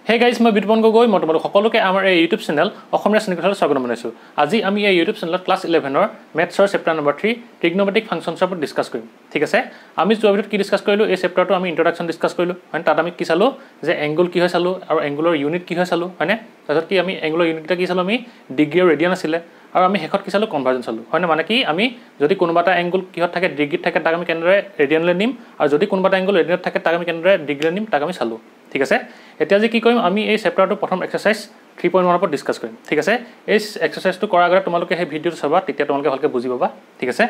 Hey guys, মই বিতপন গগৈ মই তোমালোক সকলোকে আমাৰ এই ইউটিউব চেনেল অসমীয়া শ্ৰেণীকোঠালৈ স্বাগতম জনাইছো। আজি আমি এই ইউটিউব চেনেলত ক্লাছ 11ৰ মেথছৰ চেপ্টাৰ নম্বৰ 3 ট্ৰিগনোমেট্ৰিক ফাংচনছৰ ওপৰত ডিসকাস কৰিম। ঠিক আছে? আমি যোৱা ভিডিঅ'ত কি ডিসকাস কৰিলো এই চেপ্টাৰটো আমি ইন্ট্ৰডাকচন ডিসকাস কৰিলো। মানে তাত আমি কি চালো যে এংগল কি হয় চালো আৰু এংগুলৰ ইউনিট কি হয় চালো, হয়নে? তাৰপিছত কি আমি এংগুলৰ ইউনিটটা কি চালো আমি ডিগ্ৰী আৰু ৰেডিয়ান আছিল আৰু আমি শেষত কি চালো কনভাৰ্জন চালো। হয়নে? মানে কি আমি যদি কোনোবা এটা এংগল কিহত থাকে ডিগ্ৰীত থাকে তাক আমি কেনেদৰে ৰেডিয়ানলৈ নিম আৰু যদি কোনোবা এটা এংগল ৰেডিয়ানত থাকে তাক আমি কেনেদৰে ডিগ্ৰীলৈ নিম তাক আমি চালো। ঠিক আছে? এতিয়া যে কি কৰিম আমি এই চেপ্টাৰটো প্ৰথম এক্সাৰসাইজ 3.1 ওপৰত ডিসকাস কৰিম। ঠিক আছে? এই এক্সাৰসাইজটো কৰাৰ আগতে তোমালোকে এই ভিডিঅ'টো চাবা তেতিয়া তোমালোকে ভালকৈ বুজি পাবা। ঠিক আছে?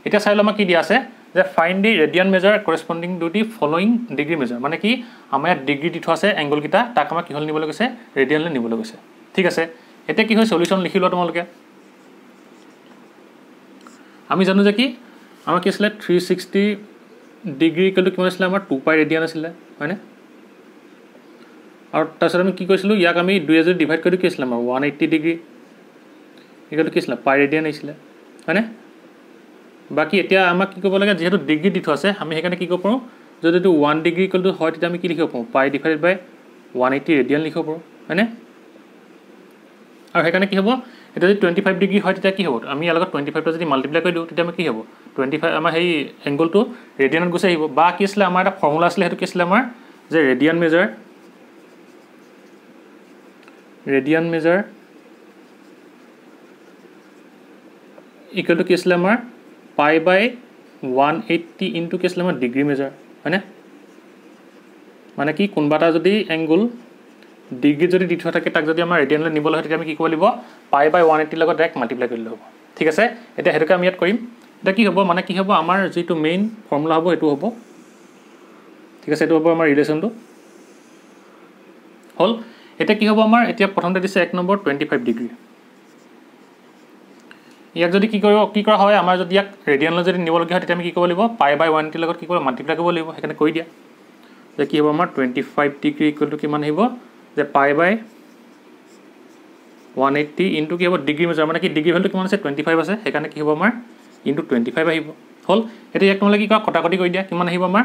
এতিয়া চাই লম কি দিয়া আছে যে find the radian measure corresponding to the following degree measure. মানে কি আমাৰ ডিগ্ৰী দি থোৱা আছে এংগল কিটা তাক আমাৰ কিহল নিবলৈ গৈছে ৰেডিয়ানলৈ নিবলৈ গৈছে। ঠিক আছে? এতিয়া কি হয় সলিউশন লিখি লোৱা তোমালোকে। আমি জানো যে কি আমাৰ কি আছিল 360 ডিগ্ৰী ইকুৱেল টু কিমান আছিল আমাৰ 2 পাই ৰেডিয়ান আছিল, হয়নে? আৰু তাৰপিছত আমি কি কৈছিলো ইয়াক আমি 2 এ ডিভাইড কৰি কি আছিল আমাৰ 180 ডিগ্ৰী ইকুৱেল টু কি আছিল পাই ৰেডিয়ান আছিল, হয়নে? বাকি এতিয়া আমাক কি কৰিব লাগে যেহেতু ডিগ্ৰী দি থোৱা আছে আমি হেকানে কি কৰিব পাৰো যদি এইটো 1 ডিগ্ৰী ইকুৱেল টু হয় তেতিয়া আমি কি লিখিব পাৰো পাই ডিভাইডেড বাই 180 ৰেডিয়ান লিখিব পাৰো, হয়নে? আৰু হেকানে কি হ'ব এটা যদি 25 ডিগ্ৰী হয় তেতিয়া কি হ'ব আমি ইয়াৰ লগত 25 টা যদি মাল্টিপ্লাই কৰি দিও তেতিয়া আমি কি হ'ব 25 আমাৰ হেই এংগলটো ৰেডিয়ানত গুছি আহিব। বা কি আছিল আমাৰ এটা ফৰ্মুলা আছিল হেতু কি আছিল আমাৰ যে ৰেডিয়ান মেজাৰ equal to কি আছিল আমাৰ পাই বাই 180 ইনটু কি আছিল আমাৰ ডিগ্ৰী মেজাৰ, হয়নে? মানে কি কোনবাটা যদি এংগল ডিগ্ৰী যদি দি থোৱা থাকে তাক যদি আমাৰ ৰেডিয়ানলৈ নিবলৈ হয় তেতিয়া আমি কি কৰিব লাগিব পাই বাই 180 লগত ডাইৰেক্ট মাল্টিপ্লাই কৰিলে হ'ব। ঠিক আছে? এটা হেতুকে আমি ইয়াত কৰিম। এটা কি হ'ব মানে কি হ'ব আমাৰ যেটো মেইন ফৰ্মুলা হ'ব এটো হ'ব। ঠিক আছে? এটো হ'ব আমাৰ ৰিলেচনটো হল। এটা কি হ'ব আমাৰ এতিয়া প্ৰথমতে দিছে 1 নম্বৰ 25 ডিগ্ৰী। ইয়াক যদি কি কৰা হয় আমাৰ যদি ইয়াক ৰেডিয়ানলৈ যদি নিবলগীয়া হয় তেতিয়া আমি কি কৰিব লাগিব পাই বাই 180 লগত কি কৰিব মাল্টিপ্লাই কৰিব লাগিব। হেকানে কৰি দিয়া যে কি হ'ব আমাৰ 25 ডিগ্ৰী ইকুৱেল টু কিমান আহিব যে পাই বাই 180 ইনটু কি হ'ব ডিগ্ৰী মেজাৰ মানে কি ডিগ্ৰী ভ্যালু কিমান আছে 25 আছে হেকানে কি হ'ব আমাৰ ইনটু 25 আহিব। হল। এতিয়া ইয়াক তোমালোকে কি কৰা কটাকটি কৰি দিয়া কিমান আহিব আমাৰ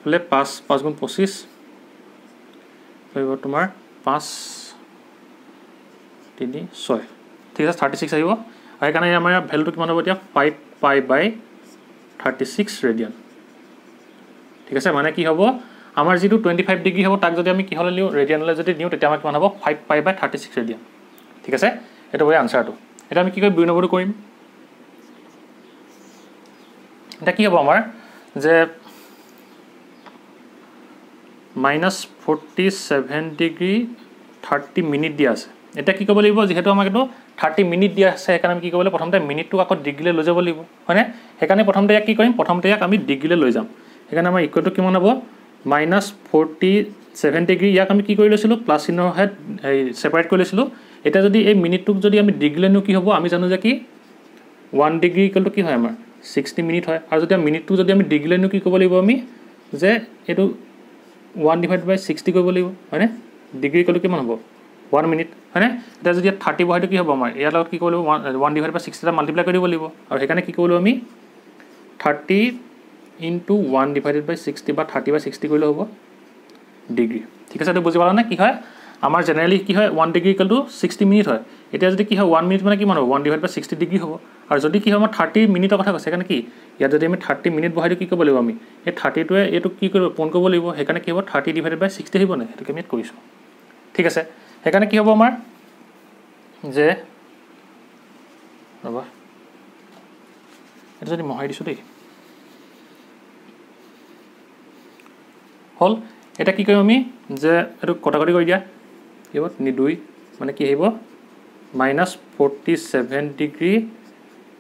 হলে 5 5 গুণ 25 আহিব তোমাৰ 5 3 6 ঠিক আছে 36 আহিব। আৰু কাৰণে আমাৰ ভ্যালুটো কিমান হ'ব এতিয়া 5 পাই বাই 36 ৰেডিয়ান। ঠিক আছে? মানে কি হ'ব আমাৰ যেটো 25 ডিগ্ৰী হ'ব তাক যদি আমি কি হলে লিও ৰেডিয়ানলৈ যদি নিও তেতিয়া আমাৰ কিমান হ'ব 5 পাই বাই 36 ৰেডিয়ান। ঠিক আছে? এটা হয় আনসাৰটো। এটা আমি কি কৰিম 2 নম্বৰটো কৰিম। এটা কি হ'ব আমাৰ যে -47 ডিগ্ৰী 30 মিনিট দিয়া আছে। এটা কি কৰিব লাগিব যেহেতু আমাক এটো 30 মিনিট দিয়া আছে হেকানে আমি কি কৰিব লাগিব প্ৰথমতে মিনিটটো আকৌ ডিগ্ৰীলৈ লৈ যাব লাগিব, হয়নে? হেকানে প্ৰথমতে ইয়াক কি কৰিম প্ৰথমতে ইয়াক আমি ডিগ্ৰীলৈ লৈ যাম। হেকানে আমাৰ ইকুৱেলটো কিমান হ'ব -47 ডিগ্ৰী ইয়াক আমি কি কৰি লৈছিলো প্লাস চিহ্নৰ হেড এই সেপাৰেট কৰি লৈছিলো। এটা যদি এই মিনিটটোক যদি আমি ডিগ্ৰীলৈ নিও কি হ'ব আমি জানো যে কি 1 ডিগ্ৰী ইকুৱেল টু কি হয় আমাৰ 60 মিনিট হয়। আৰু যদি মিনিটটো যদি আমি ডিগ্ৰীলৈ নিও কি কৰিব লাগিব আমি যে এটো 1 ডিভাইড বাই 60 কৰিব লাগিব, হয়নে? ডিগ্ৰী ইকুৱেল টু কিমান হ'ব 1 মিনিট, হয়নে? এটা যদি 30 বহাইটো কি হ'ব আমাৰ ইয়াৰ লগত কি কৰিব লাগিব 1 ডিভাইড বাই 60 টা মাল্টিপ্লাই কৰিব লাগিব। আৰু হেকানে কি কৰিব আমি 30 ইনটু 1 ডিভাইডেড বাই 60 বা 30 বাই 60 কৰিলে হ'ব ডিগ্ৰী। ঠিক আছে? এটো বুজি পালা না কি হয় আমাৰ জেনাৰেলি কি হয় 1 ডিগ্ৰী ইকুৱেল টু 60 মিনিট হয়। এতিয়া যদি কি হয় 1 মিনিট মানে কিমান হ'ব 1 ডিভাইড বাই 60 ডিগ্ৰী হ'ব। আৰু যদি কি হয় আমাৰ 30 মিনিটৰ কথা কৈছে হেকানে কি ইয়াত যদি আমি 30 মিনিট বহাইটো কি কৰিব লাগিব আমি এই 30 টোৱে এটো কি কৰিব পূৰণ কৰিব লাগিব হেকানে কি হ'ব 30 ডিভাইডেড বাই 60 আহিব না এটো আমি কৰিছো। ঠিক আছে? হেকানে কি হ'ব আমাৰ যে ৰবা এটা যদি মহাই দিছো দেই হল। এটা কি কৰিম আমি যে এটো কটাকটি কৰি দিয়া কি হ'ব 2 মানে কি আহিব -47 ডিগ্ৰী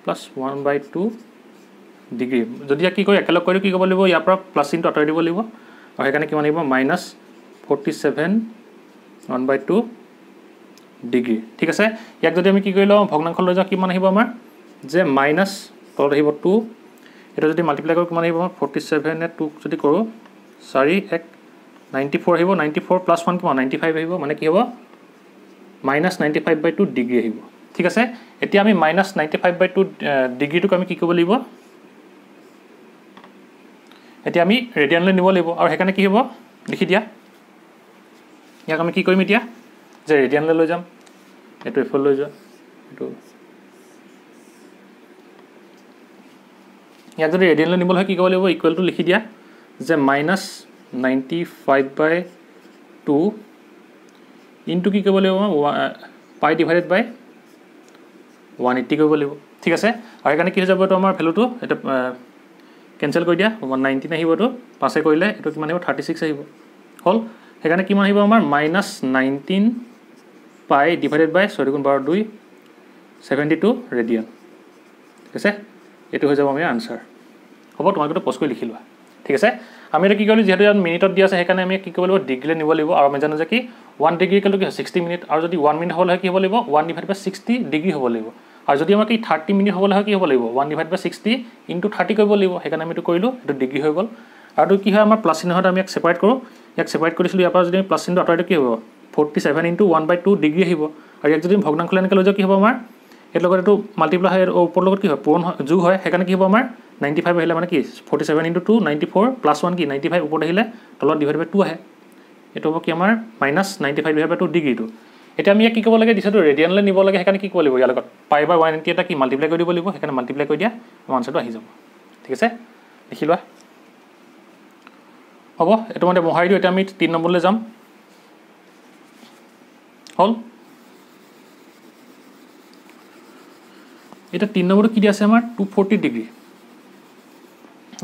প্লাস 1/2 ডিগ্ৰী। যদি কি কৰি একেলগ কৰি কি কৰিব লাগিব ইয়াৰ পৰা প্লাস চিহ্ন আঁতৰাই দিব লাগিব। আৰু হেকানে কিমান আহিব -47 1/2 ডিগ্ৰী। ঠিক আছে? ইয়াক যদি আমি কি কৰি লওঁ ভগ্নাংশ লৈ যাওঁ কিমান আহিব আমাৰ যে মাইনাস তলত আহিব 2 এটা যদি মাল্টিপ্লাই কৰো কিমান আহিব 47 এ 2 যদি কৰো 4 1 94 আহিব 94 প্লাস 1 কিমান 95 আহিব মানে কি হ'ব -95/2 ডিগ্ৰী আহিব। ঠিক আছে? এতিয়া আমি -95/2 ডিগ্ৰীটোক আমি কি কৰিব লাগিব এতিয়া আমি ৰেডিয়ানলৈ নিব লাগিব। আৰু হেকানে কি হ'ব লিখি দিয়া ইয়াক আমি কি কৰিম এতিয়া যে ৰেডিয়ানলৈ লৈ যাম এইটো এফল লৈ যোৱা এইটো ইয়াক যদি ৰেডিয়ানলৈ নিবলৈ হয় কি কৰিব লাগিব ইকুৱেল টু লিখি দিয়া যে -95/2 ইনটু কি কৰিব লাগিব পাই ডিভাইডেড বাই 180 কৰিব লাগিব ঠিক আছে আৰু সেইকাৰণে কি হৈ যাব এইটো আমাৰ ভ্যালুটো এটা কেনসেল কৰি দিয়া 119 আহিব তো পাছে কৰিলে এটো কিমান আহিব 36 আহিব হল সেইকাৰণে কিমান আহিব আমাৰ -19 পাই ডিভাইডেড বাই 6 গুণ 12 2 72 ৰেডিয়ান ঠিক আছে এটো হৈ যাব আমাৰ আনসাৰ হ'ব তোমাক এটা পোষ্ট কৰি লিখি লোৱা ঠিক আছে আমি এটা কি কৰিলো যেহেতু ইয়াত মিনিটত দিয়া আছে সেইকাৰণে আমি কি কৰিব লাগিব ডিগ্ৰী নিব লাগিব আৰু আমি জানো যে কি 1 ডিগ্ৰী ইকুৱেল টু 60 মিনিট আৰু যদি 1 মিনিট হ'লে কি হ'ব লাগিব 1 ডিভাইড বাই 60 ডিগ্ৰী হ'ব লাগিব আৰু যদি আমাক কি 30 মিনিট হ'লে কি হ'ব লাগিব 1 ডিভাইড বাই 60 ইনটু 30 কৰিব লাগিব সেইকাৰণে আমি এটো কৰিলো এটো ডিগ্ৰী হৈ গ'ল আৰু কি হয় আমাৰ প্লাস চিহ্নত আমি এক সেপাৰেট কৰো ইয়াক সেপাৰেট কৰিছিলো ইয়াৰ পৰা যদি আমি প্লাস চিহ্ন আঁতৰাই কি হ'ব 47 ইনটু 1/2 ডিগ্ৰী আহিব আৰু ইয়াক যদি ভগ্নাংশ এনেকৈ লৈ যাও কি হ'ব আমাৰ এৰ লগত এটো মাল্টিপ্লাই হয় ওপৰ লগত কি হয় পূৰণ যোগ হয় সেইকাৰণে কি হ'ব আমাৰ 95 আহিলে মানে কি 47 ইনটু 2 94 প্লাস 1 কি 95 ওপৰত আহিলে তলত ডিভাইড বাই 2 আহে এটো হ'ব কি আমাৰ -95 ডিভাইড বাই 2 ডিগ্ৰীটো এটা আমি কি কৰিব লাগে দিছটো ৰেডিয়ানলৈ নিব লাগে সেইকাৰণে কি কৰিব লাগিব ইয়াৰ লগত পাই বাই 180 এটা কি মাল্টিপ্লাই কৰি দিব লাগিব সেইকাৰণে মাল্টিপ্লাই কৰি দিয়া আনসাৰটো আহি যাব ঠিক আছে লিখি লোৱা হ'ব এটো মানে বহাই দিও এটা আমি 3 নম্বৰলৈ যাম হল এটা 3 নম্বৰটো কি দি আছে আমাৰ 240 ডিগ্ৰী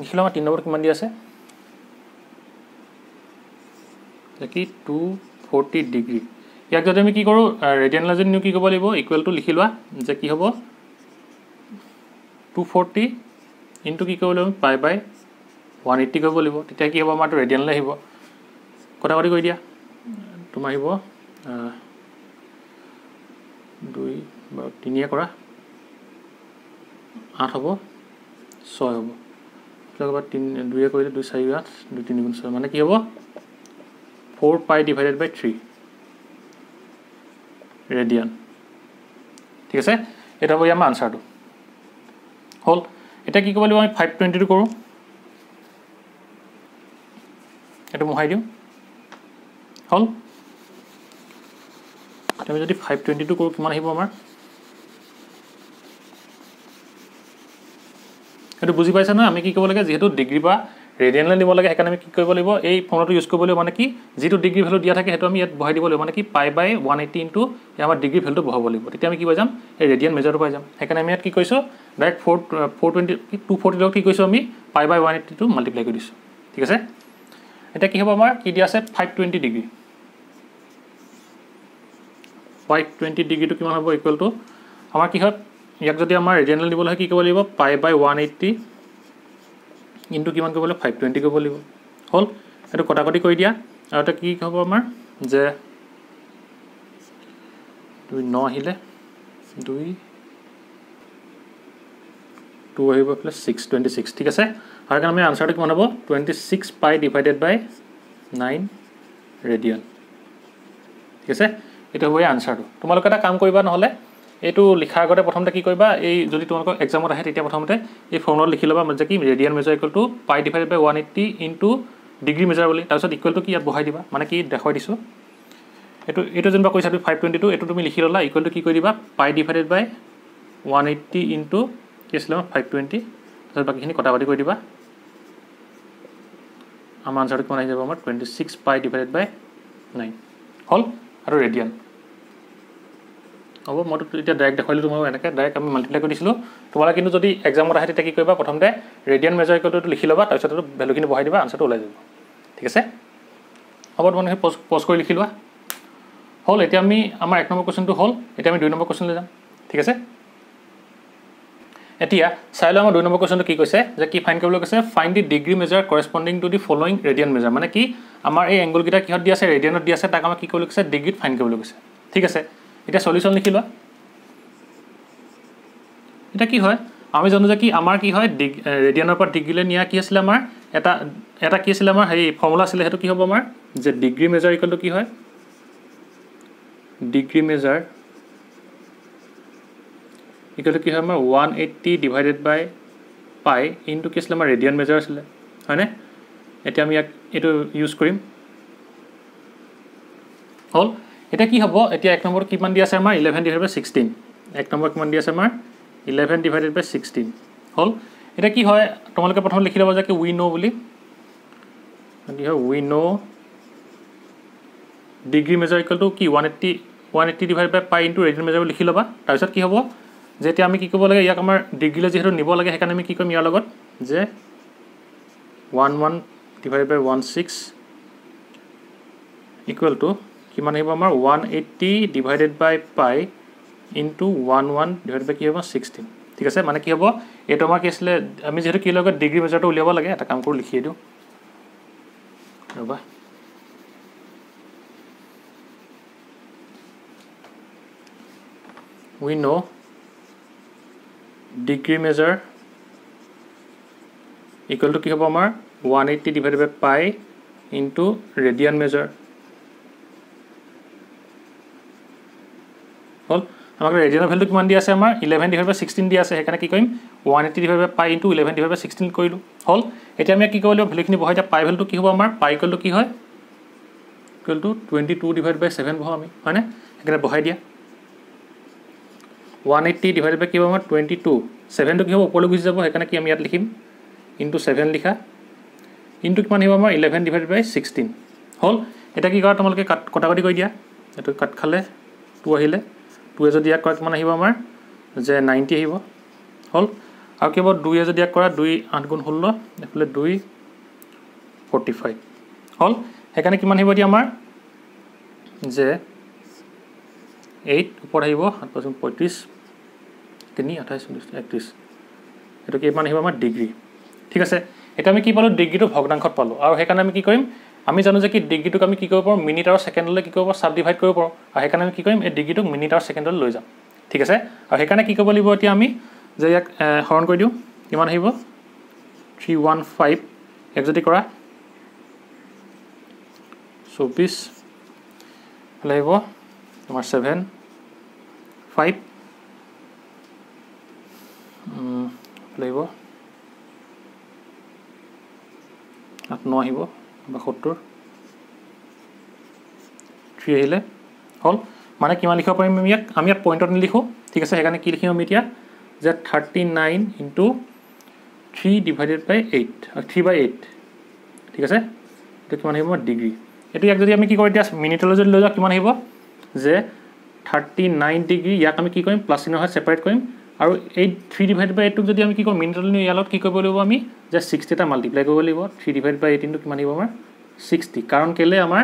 লিখিলো আমাৰ 3 নম্বৰ কিমান দি আছে দেখি 240 ডিগ্ৰী ইয়াক যদি আমি কি কৰো ৰেডিয়ানলৈ যদি কি কৰিব লাগিব ইকুৱেল টু লিখি লোৱা যে কি হ'ব 240 ইনটু কি কৰিব লাগিব পাই বাই 180 কৰিব লাগিব তেতিয়া কি হ'ব আমাৰ ৰেডিয়ানলৈ আহিব কথা কৰি দিয়া তোমাৰ আহিব 2 বা 3 কৰা 8 হ'ব 6 হ'ব লগবা 3 2 কৰিলে 2 4 8 2 3 গুণ 6 মানে কি হ'ব 4 পাই ডিভাইডেড বাই 3 ৰেডিয়ান ঠিক আছে এটা হ'ব আমাৰ আনসাৰটো হল এটা কি কৰিব লাগিব আমি 520 টো কৰো এটা মোহাই দিও হল আমি যদি 520 টো কৰো কিমান আহিব আমাৰ এটো বুজি পাইছা না আমি কি কৰিব লাগে যেহেতু ডিগ্ৰী বা ৰেডিয়ানলৈ নিব লাগে সেইকাৰণে আমি কি কৰিব লাগিব এই ফৰ্মুলাটো ইউজ কৰিব লাগিব মানে কি যেটো ডিগ্ৰী ভ্যালু দিয়া থাকে হেতু আমি ইয়াত বহাই দিব লাগিব মানে কি পাই বাই 180 ইনটু আমাৰ ডিগ্ৰী ভ্যালুটো বহাব লাগিব তেতিয়া আমি কি পাই যাম এই ৰেডিয়ান মেজাৰটো পাই যাম সেইকাৰণে আমি ইয়াত কি কৈছো ডাইৰেক্ট 420 240 লগ কি কৈছো আমি পাই বাই 180 টো মাল্টিপ্লাই কৰি দিছো ঠিক আছে এটা কি হ'ব আমাৰ কি দিয়া আছে 520 ডিগ্ৰী 520 ডিগ্ৰীটো কিমান হ'ব ইকুৱেল টু আমাৰ কি হয় ইয়াক যদি আমাৰ ৰেডিয়ানলৈ নিবলৈ হয় কি কৰিব লাগিব পাই বাই 180 ইনটু কিমান কৰিব লাগিব 520 কৰিব লাগিব হল এটো কটাকটি কৰি দিয়া আৰু এটা কি হ'ব আমাৰ যে 2 9 আহিলে 2 2 আহিব প্লাস 626 ঠিক আছে আৰু কাৰণ আমি আনসাৰটো কিমান হ'ব 26 পাই ডিভাইডেড বাই 9 ৰেডিয়ান ঠিক আছে এটা হ'ব আনসাৰটো তোমালোক এটা কাম কৰিবা নহলে এটো লিখাৰ আগতে প্ৰথমতে কি কৰিবা এই যদি তোমালোকৰ এক্সামত আহে তেতিয়া প্ৰথমতে এই ফৰ্মুলা লিখি লবা মানে কি radian measure equal to pi divided by 180 into degree measure বুলি তাৰপিছত ইকুৱেল টু কি ইয়াত বহাই দিবা মানে কি দেখাই দিছো এটো যেনবা কৈছা 522 এটো তুমি লিখি ললা ইকুৱেল টু কি কৰি দিবা পাই ডিভাইডেড বাই 180 ইনটু কি আছিল 520 তাৰপিছত বাকিখিনি কটাকটি কৰি দিবা আমাৰ আনসাৰটো কিমান আহি যাব আমাৰ 26 পাই ডিভাইডেড বাই 9 হল আৰু ৰেডিয়ান হ'ব মই এতিয়া ডাইৰেক্ট দেখাইলো তোমাক এনেকৈ ডাইৰেক্ট আমি মাল্টিপ্লাই কৰি দিছিলো তোমালা কিন্তু যদি এক্সামত আহে তেতিয়া কি কৰিবা প্ৰথমতে ৰেডিয়ান মেজাৰ ইকুৱেল টু লিখি লবা তাৰপিছত ভ্যালুখিনি বহাই দিবা আনসাৰটো ওলাই যাব ঠিক আছে হ'ব তোমালোকে পজ কৰি লিখি লোৱা হল এতিয়া আমি আমাৰ 1 নম্বৰ কোৱেশ্চনটো হল এতিয়া আমি 2 নম্বৰ কোৱেশ্চনলৈ যাম ঠিক আছে এতিয়া চাই লওঁ আমাৰ 2 নম্বৰ কোৱেশ্চনটো কি কৈছে যে কি ফাইন্ড কৰিবলৈ কৈছে find the degree measure corresponding to the following radian measure মানে কি আমাৰ এই এংগল কিটা কিহত দিয়া আছে ৰেডিয়ানত দিয়া আছে তাক আমাৰ কি কৰিবলৈ কৈছে ডিগ্ৰীত ফাইন্ড কৰিবলৈ কৈছে ঠিক আছে এটা সলিউশন লিখি লোৱা এটা কি হয় আমি জানো যে কি আমাৰ কি হয় ৰেডিয়ানৰ পৰা ডিগ্ৰীলৈ নিয়া কি আছিল আমাৰ এটা কি আছিল আমাৰ হেই ফৰ্মুলা আছিল হেতু কি হ'ব আমাৰ যে ডিগ্ৰী মেজাৰ ইকুৱেল টু কি হয় ডিগ্ৰী মেজাৰ ইকুৱেল টু কি হয় আমাৰ 180 ডিভাইডেড বাই পাই ইনটু কি আছিল আমাৰ ৰেডিয়ান মেজাৰ আছিল হয়নে এতিয়া আমি ইয়াক এটো ইউজ কৰিম হল এটা কি হ'ব এতিয়া এক নম্বৰ কিমান দি আছে আমাৰ 11 ডিভাইডেড বাই 16 এক নম্বৰ কিমান দি আছে আমাৰ 11 ডিভাইডেড বাই 16 হল এটা কি হয় তোমালোকে প্ৰথম লিখি লবা যে কি উই নো বুলি কি হয় we know degree measure equal to কি 180 divided by pi into radian measure লিখি লবা তাৰপিছত কি হ'ব যে এতিয়া আমি কি কৰিব লাগে ইয়াক আমাৰ ডিগ্ৰীলৈ যেহেতু নিব লাগে সেইকাৰণে আমি কি কৰিম ইয়াৰ লগত যে 11 ডিভাইডেড বাই 16 ইকুৱেল টু কিমান আহিব আমাৰ 180 divided by pi into 11 divided বাই কি হ'ব 16 ঠিক আছে মানে কি হ'ব এইটো আমাৰ কি আছিলে আমি যেহেতু কি লগত ডিগ্ৰী মেজাৰটো উলিয়াব লাগে এটা কাম কৰি লিখি দিওঁ ৰবা we know degree measure equal to কি হ'ব আমাৰ 180 divided by pi into radian measure হল আমাক ৰেডিয়ানৰ ভ্যালু কিমান দি আছে আমাৰ 11 divided by 16 দি আছে সেইকাৰণে কি কৰিম 180 divided by pi into 11 divided by 16 কৰিলো হল এতিয়া আমি কি কৰিব লাগিব ভ্যালুখিনি বহাই দিয়া pi ভ্যালুটো কি হ'ব আমাৰ pi ইকুৱেল টু কি হয় ইকুৱেল টু 22 divided by 7 বহাও আমি হয়নে একেটা বহাই দিয়া 180 divided by কি হ'ব আমাৰ 22 7 টো কি হ'ব ওপৰলৈ গুচি যাব সেইকাৰণে কি আমি ইয়াত লিখিম into 7 লিখা into কিমান হ'ব আমাৰ 11 divided by 16 হল এটা কি কৰা তোমালোকে কটাকটি কৰি দিয়া এটো কাট খালে 2 আহিলে 2 এ যদি ইয়াক কৰা কিমান আহিব আমাৰ যে 90 আহিব হল আৰু কি হ'ব 2 এ যদি ইয়াক কৰা 2 8 গুণ 16 এফালে 2 45 হল সেইকাৰণে কিমান আহিব দিয়া আমাৰ যে 8 ওপৰ আহিব 7 35 3 28 31 এটো কি মান আহিব আমাৰ ডিগ্ৰী ঠিক আছে এটা আমি কি পালো ডিগ্ৰীটো ভগ্নাংশত পালো আৰু সেইকাৰণে আমি কি কৰিম আমি জানো যে কি ডিগ্ৰীটোক আমি কি কৰিব পাৰো মিনিট আৰু সেকেন্ডলৈ কি কৰিব পাৰো সাব ডিভাইড কৰিব পাৰো আৰু সেইকাৰণে আমি কি কৰিম এই ডিগ্ৰীটোক মিনিট আৰু সেকেন্ডলৈ লৈ যাম ঠিক আছে আৰু সেইকাৰণে কি কৰিব লাগিব এতিয়া আমি যে ইয়াক হৰণ কৰি দিও কিমান আহিব 315 এক যদি কৰা 24 লাগিব তোমাৰ 7 5 লাগিব 8 9 আহিব বা 70 3 আহিলে হল মানে কিমান লিখিব পাৰিম আমি ইয়াত পইণ্টত নিলিখো ঠিক আছে সেইকাৰণে কি লিখিম আমি এতিয়া যে 39 into 3 divided by 8 3 by 8 ঠিক আছে এটা কিমান আহিব ডিগ্ৰী এটো ইয়াক যদি আমি কি কৰি দিয়া মিনিটলৈ যদি লৈ যাও কিমান আহিব যে 39 ডিগ্ৰী ইয়াক আমি কি কৰিম প্লাস চিহ্নৰ সৈতে সেপাৰেট কৰিম আৰু এই 3 divided by 8 টোক যদি আমি কি কৰিম মিনিটলৈ নিও ইয়ালত কি কৰিব লাগিব আমি যে 60 টা মাল্টিপ্লাই কৰিব লাগিব 3 divided by 8 ইনটু কিমান আহিব আমাৰ 60 কাৰণ কেলে আমাৰ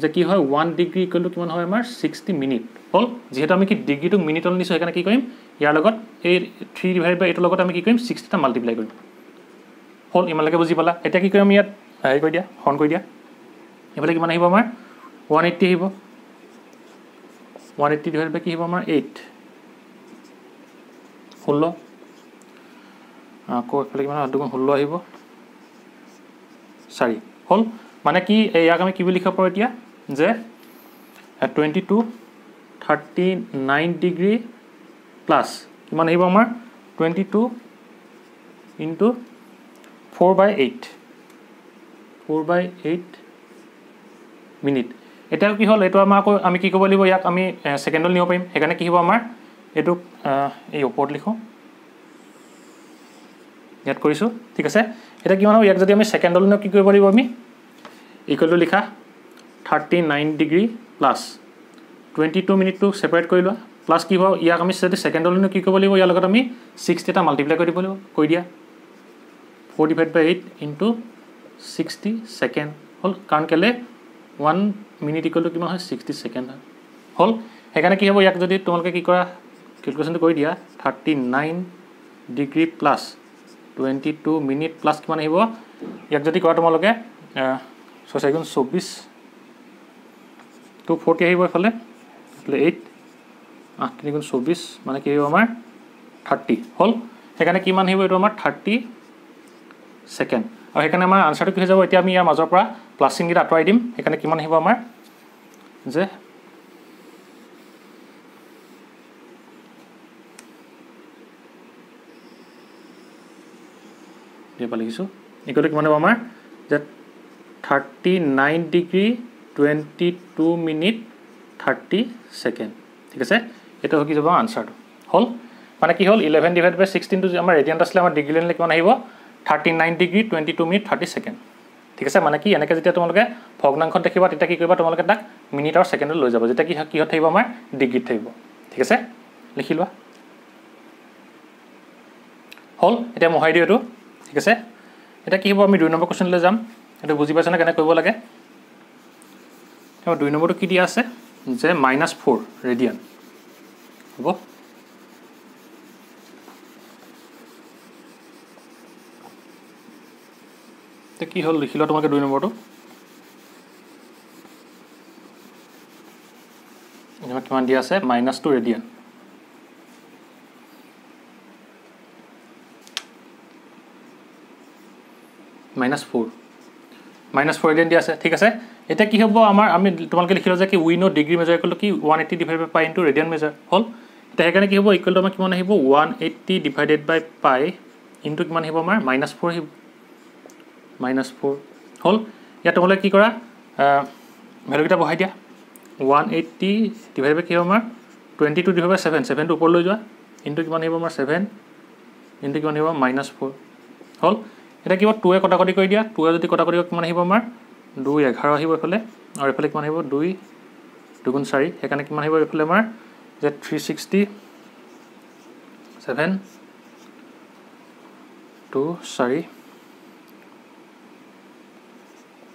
যে কি হয় 1 ডিগ্ৰী ইকুৱেল টু কিমান হয় আমাৰ 60 মিনিট হল যেহেতু আমি কি ডিগ্ৰীটো মিনিটলৈ নিছো সেইকাৰণে কি কৰিম ইয়াৰ লগত এই 3 divided by 8 ৰ লগত আমি কি কৰিম 60 টা মাল্টিপ্লাই কৰিম হল ইমানলৈকে বুজি পালা এতিয়া কি কৰিম ইয়াত হেৰি কৰি দিয়া হৰণ কৰি দিয়া এফালে কিমান আহিব আমাৰ 180 আহিব 180 divided by কি হ'ব আমাৰ 8 16 আকৌ এফালে কিমান 8 গুণ 16 আহিব 4 হল মানে কি ইয়াক আমি কি বুলি লিখিব পাৰো এতিয়া যে 22 39 ডিগ্ৰী প্লাস কিমান আহিব আমাৰ 22 into 4/8 মিনিট এটা কি হল এটো আমাক আমি কি কৰিব লাগিব ইয়াক আমি সেকেন্ডল নিব পাৰিম সেইকাৰণে কি হ'ব আমাৰ এটো এই ওপৰত লিখো ইয়াত কৰিছো ঠিক আছে এটা কিমান হ'ব ইয়াক যদি আমি সেকেন্ডল নিও কি কৰিব লাগিব আমি ইকুৱেল টু লিখা 39 degree plus 22 minute two separate কৰি লোৱা প্লাস কি হ'ব ইয়াক আমি যদি সেকেন্ডল নিও কি কৰিব লাগিব ইয়াৰ লগত আমি 60 টা মাল্টিপ্লাই কৰি দিব লাগিব কৈ দিয়া 4 divided by 8 into 60 সেকেন্ড হল কাৰণ কেলে 1 মিনিট ইকুৱেল টু কিমান হয় 60 সেকেন্ড হল সেইকাৰণে কি হ'ব ইয়াক যদি তোমালোকে কি কৰা ক্যালকুলেশনটো কৰি দিয়া 39 ডিগ্ৰী প্লাস 22 মিনিট প্লাস কিমান আহিব ইয়াক যদি কৰা তোমালোকে 6 গুণ 24 to 40 আহিব এফালে 8 8 গুণ 24 মানে কি হ'ব আমাৰ 30 হল সেইকাৰণে কিমান আহিব এটো আমাৰ 30 সেকেন্ড আৰু সেইকাৰণে আমাৰ আনসাৰটো কি হৈ যাব এতিয়া আমি ইয়াৰ মাজৰ পৰা প্লাস চিহ্ন আঁতৰাই দিম সেইকাৰণে কিমান আহিব আমাৰ যে দিয়া লিখিছো ইকুৱেল টু কিমান হ'ব আমাৰ যে 39 ডিগ্ৰী 22 মিনিট 30 সেকেন্ড ঠিক আছে এটা কি যাব আনসাৰটো হল মানে কি হল 11 ডিভাইড বাই 16 টো আমাৰ ৰেডিয়ান আসলে আমাৰ ডিগ্ৰী লেনলে কিমান আহিব 39 ডিগ্ৰী 22 মিনিট 30 সেকেন্ড ঠিক আছে মানে কি এনেকে যেতিয়া তোমালোকে ভগ্নাংশ দেখিবা তেতিয়া কি কৰিবা তোমালোকে তাক মিনিট আৰু সেকেন্ডত লৈ যাব যেটা কি কিহত থাকিব আমাৰ ডিগ্ৰীত থাকিব ঠিক আছে লিখি লোৱা হল এটা মহাই দিও এটো ঠিক আছে এটা কি হ'ব আমি 2 নম্বৰ কোৱেশ্চনলৈ যাম এটা বুজি পাইছানে কেনে কৰিব লাগে আৰু 2 নম্বৰটো কি দিয়া আছে যে -4 ৰেডিয়ান হ'ব তে কি হল লিখিলো তোমাকে 2 নম্বৰটো এনে কিমান দিয়া আছে -2 ৰেডিয়ান -4 ৰেডিয়ান দিয়া আছে ঠিক আছে এটা কি হ'ব আমাৰ আমি তোমালকে লিখিলো যে কি we know degree measure equal to কি 180 divided by pi into radian measure হল এটা হেকানে কি হ'ব ইকুৱেল টু আমাৰ কিমান আহিব 180 ডিভাইডেড বাই পাই ইনটু কিমান আহিব আমাৰ -4 আহিব -4 হল ইয়া তোমালে কি কৰা ভ্যালু কিটা বহাই দিয়া 180 ডিভাইডেড বাই কি হ'ব আমাৰ 22 ডিভাইডেড বাই 7 7 টো ওপৰ লৈ যোৱা ইনটু কিমান আহিব আমাৰ 7 ইনটু কিমান আহিব -4 হল এটা কিবা 2 এ কটাকটি কৰি দিয়া 2 এ যদি কটাকটি কিমান আহিব আমাৰ 2 11 আহিব এফালে আৰু এফালে কিমান আহিব 2 2 গুণ 4 হেকানে কিমান আহিব এফালে আমাৰ যে 360 7 2 4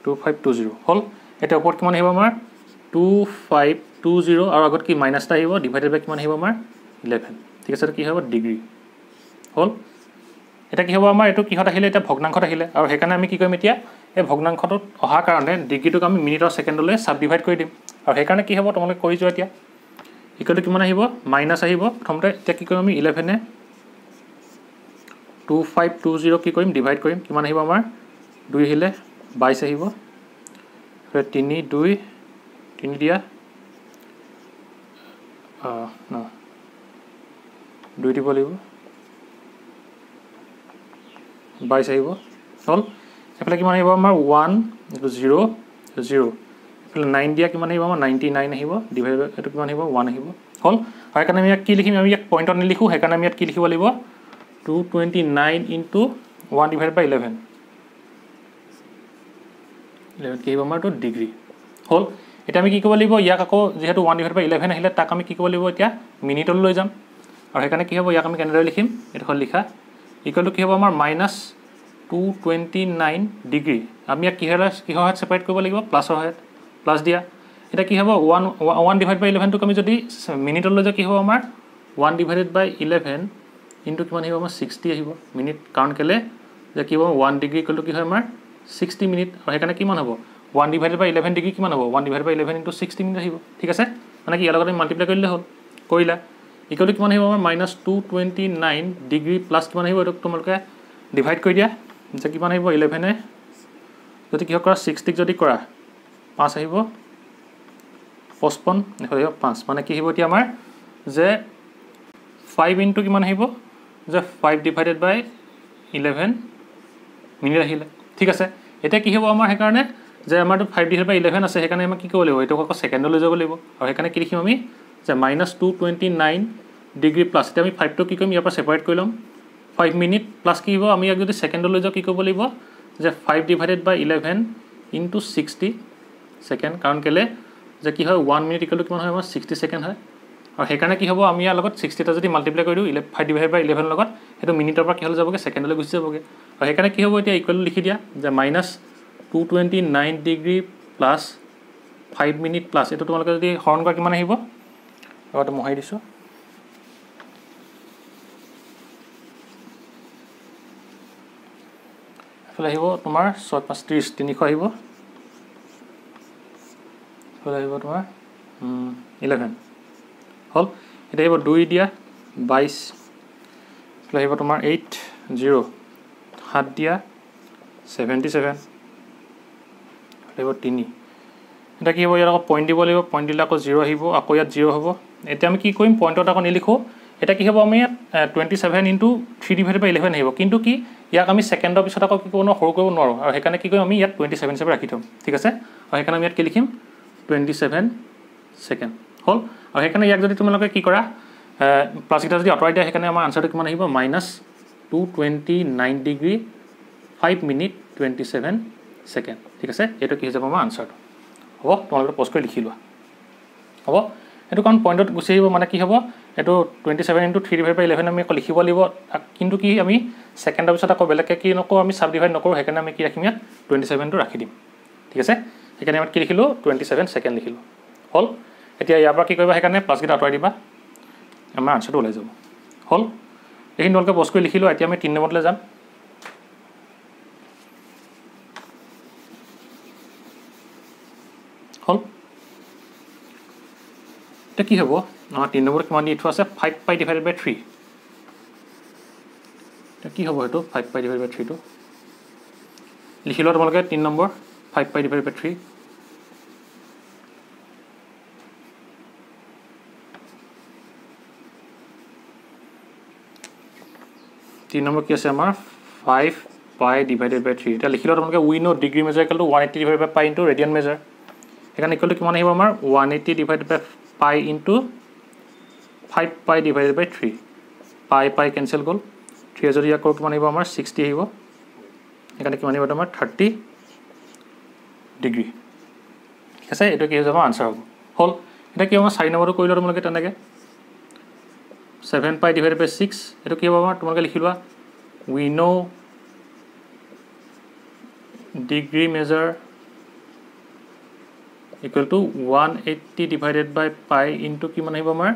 2520 হল এটা ওপৰত কিমান আহিব আমাৰ 2520 আৰু আগত কি মাইনাসটা আহিব ডিভাইডেড বাই কিমান আহিব আমাৰ 11 ঠিক আছে কি হ'ব ডিগ্ৰী হল এটা কি হ'ব আমাৰ এটো কিহত আহিলে এটা ভগ্নাংশত আহিলে আৰু হেকানে আমি কি কৰিম এতিয়া এই ভগ্নাংশটোত অহা কাৰণে ডিগ্ৰীটোক আমি মিনিট আৰু সেকেন্ডলৈ সাব ডিভাইড কৰি দিম আৰু হেকানে কি হ'ব তোমালোকে কৰি যোৱা এতিয়া ইকুৱেল কিমান আহিব মাইনাস আহিব প্ৰথমতে এতিয়া কি কৰিম আমি 11 এ 2520 কি কৰিম ডিভাইড কৰিম কিমান আহিব আমাৰ 2 আহিলে 22 আহিব 3 2 3 দিয়া না 2 দিব লাগিব 22 আহিব হল এফালে কিমান আহিব আমাৰ 1 0 0 এফালে 9 দিয়া কিমান আহিব আমাৰ 99 আহিব ডিভাইড এটো কিমান আহিব 1 আহিব হল আৰু কাৰণে আমি কি লিখিম আমি পইণ্টত নিলিখো হেকানে আমি কি লিখিব লাগিব 229 into 1 divided by 11 11 কি হ'ব আমাৰ তো ডিগ্ৰী হল এটা আমি কি কৰিব লাগিব ইয়াক আকৌ যেহেতু 1 divided by 11 আহিলে তাক আমি কি কৰিব লাগিব এতিয়া মিনিটলৈ লৈ যাম আৰু হেকানে কি হ'ব ইয়াক আমি কেনেদৰে লিখিম এটা লিখা ইকুৱেল টু কি হ'ব আমাৰ -229 ডিগ্ৰী আমি ইয়াক কিহৰ সেপাৰেট কৰিব লাগিব প্লাছৰ হয় প্লাছ দিয়া এটা কি হ'ব 1 divided by 11 টো আমি যদি মিনিটলৈ যা কি হ'ব আমাৰ 1 divided by 11 ইনটু কিমান আহিব আমাৰ 60 আহিব মিনিট কাউন্ট কেলে যে কি হ'ব 1 ডিগ্ৰী ইকুৱেল টু কি হয় আমাৰ 60 মিনিট আৰু হেকানে কিমান হ'ব 1 divided by 11 ডিগ্ৰী কিমান হ'ব 1 divided by 11 into 60 মিনিট আহিব ঠিক আছে মানে কি ইয়াৰ লগত আমি মাল্টিপ্লাই কৰিলে হ'ল কৰিলা ইকুৱেল টু কিমান আহিব আমাৰ -229 ডিগ্ৰী প্লাছ কিমান আহিব এটো তোমালোকে ডিভাইড কৰি দিয়া যে কিমান আহিব 11 এ যদি কি কৰা 60 যদি কৰা 5 আহিব 55 নহলে 5 মানে কি আহিব এতিয়া আমাৰ যে 5 into কিমান আহিব যে 5 divided by 11 মিনিট আহিলে ঠিক আছে এটা কি হ'ব আমাৰ হেকাৰণে যে আমাৰটো 5 divided by 11 আছে হেকাৰণে আমি কি কৰিব লাগিব এটো আকৌ সেকেন্ডলৈ যাব লাগিব আৰু হেকাৰণে কি লিখিম আমি যে -229 ডিগ্ৰী প্লাছ এটা আমি 5 টো কি কৰিম ইয়াৰ পৰা সেপাৰেট কৰি লম 5 মিনিট প্লাছ কি হ'ব আমি ইয়াক যদি সেকেন্ডলৈ যাও কি কৰিব লাগিব যে 5 divided by 11 into 60 সেকেন্ড কাৰণ কেলে যে কি হয় 1 মিনিট ইকুৱেল টু কিমান হয় আমাৰ 60 সেকেন্ড হয় আৰু হেকাৰণে কি হ'ব আমি ইয়াৰ লগত 60 টা যদি মাল্টিপ্লাই কৰি দিও 5 divided by 11 লগত এটো মিনিটৰ পৰা কি হল যাবগে সেকেন্ডলৈ গুচি যাবগে আৰু হেকাৰণে কি হ'ব এতিয়া ইকুৱেল লিখি দিয়া যে -229 ডিগ্ৰী প্লাছ 5 মিনিট প্লাছ এটো তোমালোকে যদি হৰণ কৰা কিমান আহিব আৰু মহাই দিছো এফালে আহিব তোমাৰ 6 5 30 300 আহিব এফালে আহিব তোমাৰ 11 হল এটা আহিব 2 দিয়া 22 এফালে আহিব তোমাৰ 8 0 7 দিয়া 77 আহিব 3 এটা কি হ'ব ইয়াৰ আকৌ পইণ্ট দিব লাগিব পইণ্ট দিলে আকৌ 0 আহিব আকৌ ইয়াত 0 হ'ব এতিয়া আমি কি কৰিম পইণ্টত আকৌ নিলিখো এটা কি হ'ব আমি 27 into 3 divided by 11 আহিব কিন্তু কি ইয়াক আমি সেকেন্ডৰ পিছত আকৌ কি কৰিব সৰু কৰিব নোৱাৰো আৰু হেকাৰণে কি কৰিম আমি ইয়াত 27 হিচাপে ৰাখি থম ঠিক আছে আৰু হেকাৰণে আমি ইয়াত কি লিখিম 27 সেকেন্ড হল আৰু হেকানে ইয়াক যদি তোমালোকে কি কৰা প্লাস এটা যদি আঁতৰাই দিয়া হেকানে আমাৰ আনসাৰটো কিমান আহিব -229 ডিগ্ৰী 5 মিনিট 27 সেকেন্ড ঠিক আছে এটো কি হৈ যাব আমাৰ আনসাৰটো হ'ব তোমালোকে পোষ্ট কৰি লিখি লোৱা হ'ব এটো কাৰণ পইণ্টত গুছি আহিব মানে কি হ'ব এটো 27 * 3/11 আমি লিখিব লাগিব কিন্তু কি আমি সেকেন্ডৰ পিছত আকৌ বেলেগকে কি নকৰো আমি সাব ডিভাইড নকৰো হেকানে আমি কি ৰাখিম ইয়াত 27 টো ৰাখি দিম ঠিক আছে হেকানে আমি কি লিখিলো 27 সেকেন্ড লিখিলো হল এতিয়া ইয়াৰ পৰা কি কৰিবা হেকানে প্লাস গিটা আঁতৰাই দিবা আমাৰ আনসাৰটো ওলাই যাব হল এইখিনি তোমালোকে পোষ্ট কৰি লিখিলো এতিয়া আমি 3 নম্বৰলৈ যাম হল এটা কি হ'ব আমাৰ 3 নম্বৰ কিমান দি থোৱা আছে 5π / 3 এটা কি হ'ব এটো 5π / 3 টো লিখিলো তোমালোকে 3 নম্বৰ 5π / 3 3 নম্বৰ কি আছে আমাৰ 5π / 3 এটা লিখিলো তোমালোকে we know degree measure equal to 180 / π into radian measure এখানে ইকুৱেল টু কিমান আহিব আমাৰ 180 / π ইনটু 5π / 3 π কেনসেল গল 3 যদি ইয়াক কিমান আহিব আমাৰ 60 আহিব এখানে কিমান আহিব আমাৰ 30 ডিগ্ৰী ঠিক আছে এটো কি হৈ যাব আনসাৰ হ'ব হল এটা কি আমাৰ 4 নম্বৰটো কৰিলো তোমালোকে তেনেকে 7π / 6 এটো কি হ'ব আমাৰ তোমালোকে লিখিলোৱা we know degree measure equal to 180 divided by pi into কিমান আহিব আমাৰ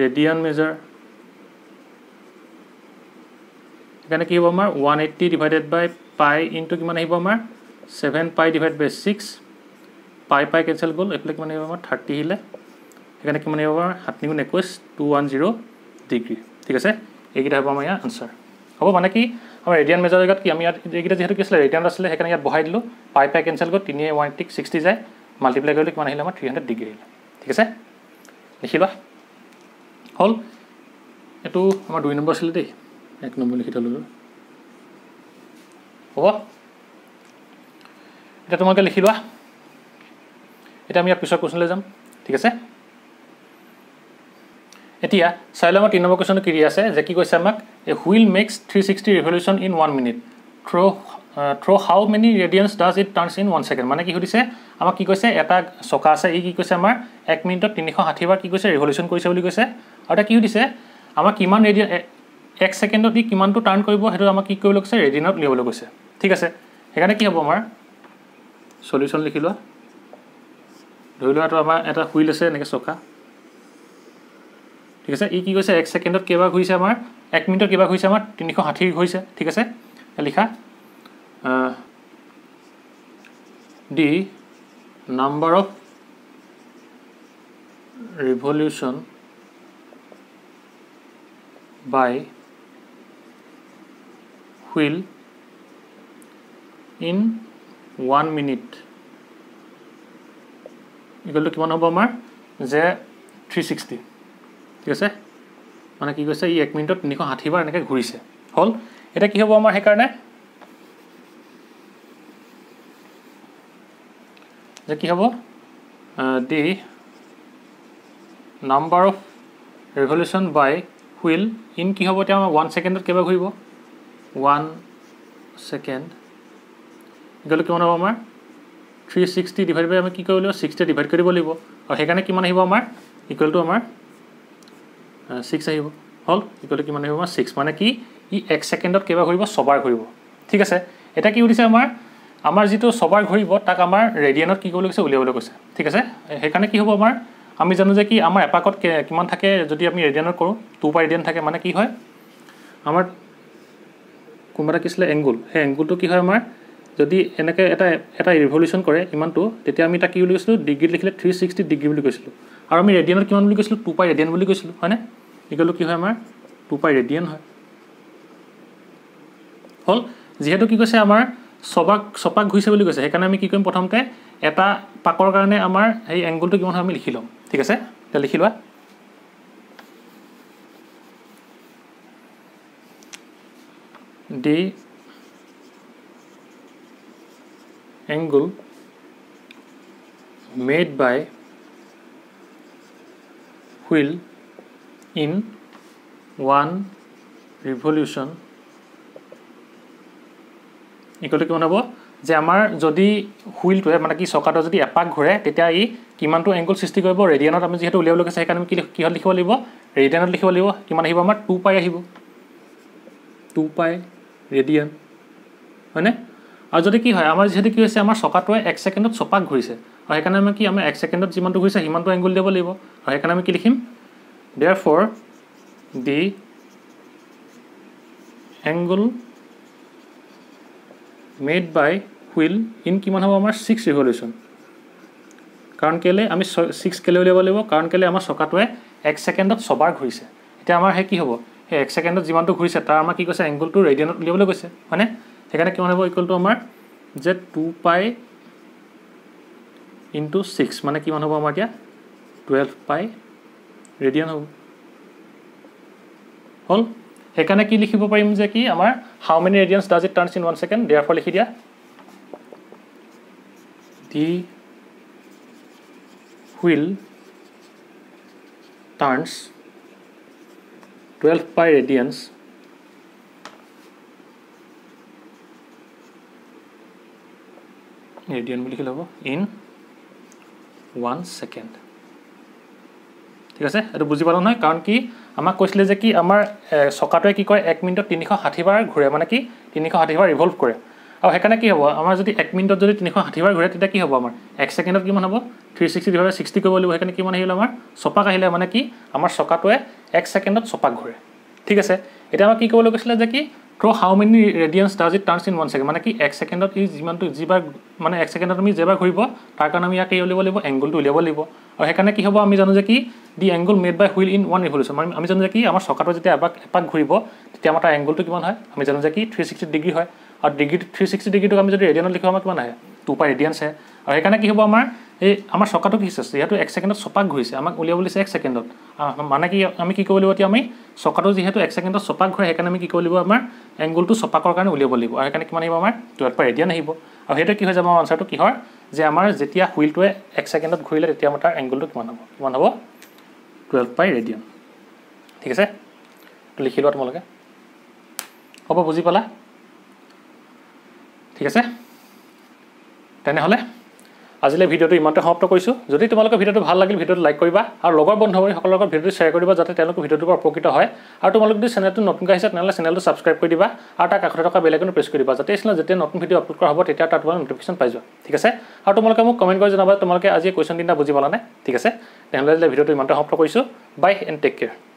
radian measure এখানে কি হ'ব আমাৰ 180 divided by pi into কিমান আহিব আমাৰ 7π divided by 6 pi cancel গল এফালে কিমান আহিব আমাৰ 30 হিলে এখানে কিমান আহিব আমাৰ 7 * 21 210 ডিগ্ৰী ঠিক আছে এইকিটা হ'ব আমাৰ আনসাৰ হ'ব মানে কি আমাৰ ৰেডিয়ান মেজাৰ জায়গাত কি আমি এইকিটা যেহেতু কি আছিল ৰেডিয়ান আছিল হেকানে ইয়াত বহাই দিলো পাই কেনসেল গল 3 180 60 যায় মাল্টিপ্লাই কৰিলে কিমান আহিলে আমাৰ 300 ডিগ্ৰী আহিলে ঠিক আছে লিখিবা হল এটো আমাৰ 2 নম্বৰ আছিল দেই 1 নম্বৰ লিখি থলো হ'ব এটা তোমালোকে লিখি লোৱা এটা আমি পিছৰ কোৱেশ্চনলৈ যাম ঠিক আছে এতিয়া চাইলে আমাৰ 3 নম্বৰ কোৱেশ্চনটো কি আছে যে কি কৈছে আমাক a wheel makes 360 revolution in 1 minute through how many radians does it turns in 1 second মানে কি হৈছে আমাক কি কৈছে এটা চকা আছে এই কি কৈছে আমাৰ 1 মিনিটত 360 বাৰ কি কৈছে ৰিভলিউশন কৰিছে বুলি কৈছে আৰু এটা কি হৈছে আমাক কিমান ৰেডিয়ান 1 সেকেন্ডত ই কিমানটো টাৰ্ন কৰিব হেতু আমাক কি কৰিবলৈ কৈছে ৰেডিয়ানত লিখিবলৈ কৈছে ঠিক আছে হেকানে কি হ'ব আমাৰ সলিউশন লিখি লোৱা ধৰি লোৱা আমাৰ এটা হুইল আছে এনেকে চকা ঠিক আছে ই কি কৈছে 1 সেকেন্ডত কেবা ঘুৰিছে আমাৰ 1 মিনিটত কেবা ঘুৰিছে আমাৰ 360 ঘুৰিছে ঠিক আছে লিখা the number of revolution by wheel in 1 minute equal to কিমান হ'ব আমাৰ যে 360 ঠিক আছে মানে কি কৈছে ই 1 মিনিটত 360 বাৰ এনেকৈ ঘুৰিছে হল এটা কি হ'ব আমাৰ হেকাৰণে যে কি হ'ব the number of revolution by wheel in কি হ'ব তে আমাৰ 1 সেকেন্ডত কেবা ঘুৰিব 1 সেকেন্ড গলে কিমান হ'ব আমাৰ 360 ডিভাইড বাই আমি কি কৰিব লাগিব 60 ডিভাইড কৰিব লাগিব আৰু হেকাৰণে কিমান আহিব আমাৰ ইকুৱেল টু আমাৰ 6 আহিব হল ইকুৱেল টু কিমান আহিব আমাৰ 6 মানে কি ই 1 সেকেন্ডত কেবা ঘুৰিব সবাৰ ঘুৰিব ঠিক আছে এটা কি উঠিছে আমাৰ যেটো সবাৰ ঘুৰিব তাক আমাৰ ৰেডিয়ানত কি কৰিব কৈছে উলিয়াবলৈ কৈছে ঠিক আছে হেকাৰণে কি হ'ব আমাৰ আমি জানো যে কি আমাৰ এপাকত কিমান থাকে যদি আমি ৰেডিয়ানত কৰো 2π ৰেডিয়ান থাকে মানে কি হয় আমাৰ কোনবাটা কিছিলে এংগল হে এংগলটো কি হয় আমাৰ যদি এনেকে এটা ৰিভলিউশন কৰে ইমানটো তেতিয়া আমি তা কি বুলি কৈছিলো ডিগ্ৰী লিখিলে 360 ডিগ্ৰী বুলি কৈছিলো আৰু আমি ৰেডিয়ানত কিমান বুলি কৈছিলো 2π ৰেডিয়ান বুলি কৈছিলো হয়নে ইকুৱেল কি হয় আমাৰ 2π ৰেডিয়ান হয় হল যেহেতু কি কৈছে আমাৰ সপাক ঘুৰিছে বুলি কৈছে হেকাৰণে আমি কি কৰিম প্ৰথমতে এটা পাকৰ কাৰণে আমাৰ এই এংগলটো কিমান হয় আমি লিখি লম ঠিক আছে এটা লিখি লোৱা the angle made by wheel in 1 revolution equal to কিমান হ'ব যে আমাৰ যদি হুইলটোৱে মানে কি চকাটো যদি এপাক ঘূৰে তেতিয়া ই কিমানটো এংগল সৃষ্টি কৰিব ৰেডিয়ানত আমি যেহেতু উলিয়াবলৈ কৈছে সেইকাৰণে আমি কি লিখিব লাগিব ৰেডিয়ানত লিখিব লাগিব কিমান আহিব আমাৰ 2 পাই আহিব 2 পাই ৰেডিয়ান হয়নে আৰু যদি কি হয় আমাৰ যেহেতু কি হৈছে আমাৰ চকাটোৱে 1 সেকেন্ডত ছপাক ঘূৰিছে আৰু সেইকাৰণে আমি কি আমাৰ 1 সেকেন্ডত যিমানটো ঘূৰিছে সিমানটো এংগল দিব লাগিব আৰু সেইকাৰণে আমি কি লিখিম therefore the angle made by wheel in কিমান হ'ব আমাৰ 6 revolution কাৰণ কেলে আমি 6 কেলে উলিয়াব লাগিব কাৰণ কেলে আমাৰ চকাটোৱে 1 সেকেন্ডত ছবাৰ ঘূৰিছে এতিয়া আমাৰ হে কি হ'ব হে 1 সেকেন্ডত যিমানটো ঘূৰিছে তাৰ আমাৰ কি কৈছে এংগলটো ৰেডিয়ানত উলিয়াবলৈ কৈছে মানে সেইকাৰণে কিমান হ'ব ইকুৱেল টু আমাৰ যে 2 পাই ইনটু 6 মানে কিমান হ'ব আমাৰ এতিয়া 12 পাই ৰেডিয়ান হ'ব হল সেইকাৰণে কি লিখিব পাৰিম যে কি আমাৰ how many radians does it turns in 1 second therefore লিখি দিয়া the wheel turns 12 pi radians radian বুলি লিখি লব in 1 second ঠিক আছে এটো বুজি পালো নহয় কাৰণ কি আমাক কৈছিলে যে কি আমাৰ চকাটোৱে কি কয় 1 মিনিটত 360 বাৰ ঘূৰে মানে কি 360 বাৰ ৰিভলভ কৰে আৰু হেকানে কি হ'ব আমাৰ যদি 1 মিনিটত যদি 360 বাৰ ঘূৰে তেতিয়া কি হ'ব আমাৰ 1 সেকেন্ডত কিমান হ'ব 360 ডিভাইড 60 কৰিব লাগিব হেকানে কিমান আহিল আমাৰ ছপাক আহিলে মানে কি আমাৰ চকাটোৱে 1 সেকেন্ডত ছপাক ঘূৰে ঠিক আছে এটা আমাক কি ক'বলৈ কৈছিলে যে কি through how many radians does it turns in 1 second মানে কি 1 সেকেন্ডত ই যিমানটো যিবাৰ মানে 1 সেকেন্ডত আমি যেবাৰ ঘূৰিব তাৰ কাৰণে আমি ইয়াক উলিয়াব লাগিব এংগলটো উলিয়াব লাগিব আৰু হেকানে কি হ'ব আমি জানো যে কি the angle made by wheel in 1 revolution আমি জানো যে কি আমাৰ চকাটো যেতিয়া এপাক ঘূৰিব তেতিয়া আমাৰ এংগলটো কিমান হয় আমি জানো যে কি 360 ডিগ্ৰী হয় আৰু ডিগ্ৰী 360 ডিগ্ৰীটো আমি যদি ৰেডিয়ানত লিখো আমাৰ কিমান আহে 2 পাই ৰেডিয়ানছ হয় আৰু হেকানে কি হ'ব আমাৰ এই আমাৰ চকাটো কি আছে যেহেতু 1 সেকেন্ডত ছপাক ঘূৰিছে আমাক উলিয়াবলৈ আছে 1 সেকেন্ডত মানে কি আমি কি কৰিব লাগিব এতিয়া আমি চকাটো যেহেতু 1 সেকেন্ডত ছপাক ঘূৰে হেকানে আমি কি কৰিব লাগিব আমাৰ এংগলটো ছপাকৰ কাৰণে উলিয়াব লাগিব আৰু হেকানে কিমান আহিব আমাৰ 12 পাই ৰেডিয়ান আহিব আৰু হেটো কি হৈ যাব আমাৰ আনসাৰটো কি হয় যে আমাৰ যেতিয়া হুইলটোৱে 1 সেকেন্ডত ঘূৰিলে তেতিয়া আমাৰ তাৰ এংগলটো কিমান হ'ব 12 পাই ৰেডিয়ান ঠিক আছে লিখি লোৱা তোমালোকে হ'ব বুজি পালা ঠিক আছে তেনেহলে আজিলে ভিডিওটো ইমানতে সমাপ্ত কৰিছো যদি তোমালোকৰ ভিডিওটো ভাল লাগিল ভিডিওটো লাইক কৰিবা আৰু লগৰ বন্ধুসকলৰ লগত ভিডিওটো শ্বেয়াৰ কৰিবা যাতে তেওঁলোকৰ ভিডিওটোৰ পৰা উপকৃত হয় আৰু তোমালোকে যদি চেনেলটো নতুন আহিছে তেনেহলে চেনেলটো সাবস্ক্ৰাইব কৰি দিবা আৰু তাৰ কাষতে থকা বেল আইকনটো প্ৰেছ কৰি দিবা যাতে যেতিয়া নতুন ভিডিও আপলোড কৰা হ'ব তেতিয়া তাত তোমালোকে নটিফিকেশন পাই যোৱা ঠিক আছে আৰু তোমালোকে মোক কমেন্ট কৰি জনাবা তোমালোকে আজি কোৱেশ্চন দিনা বুজি পালানে ঠিক আছে তেনেহলে ভিডিওটো ইমানতে সমাপ্ত কৰিছো বাই এণ্ড টেক কেয়াৰ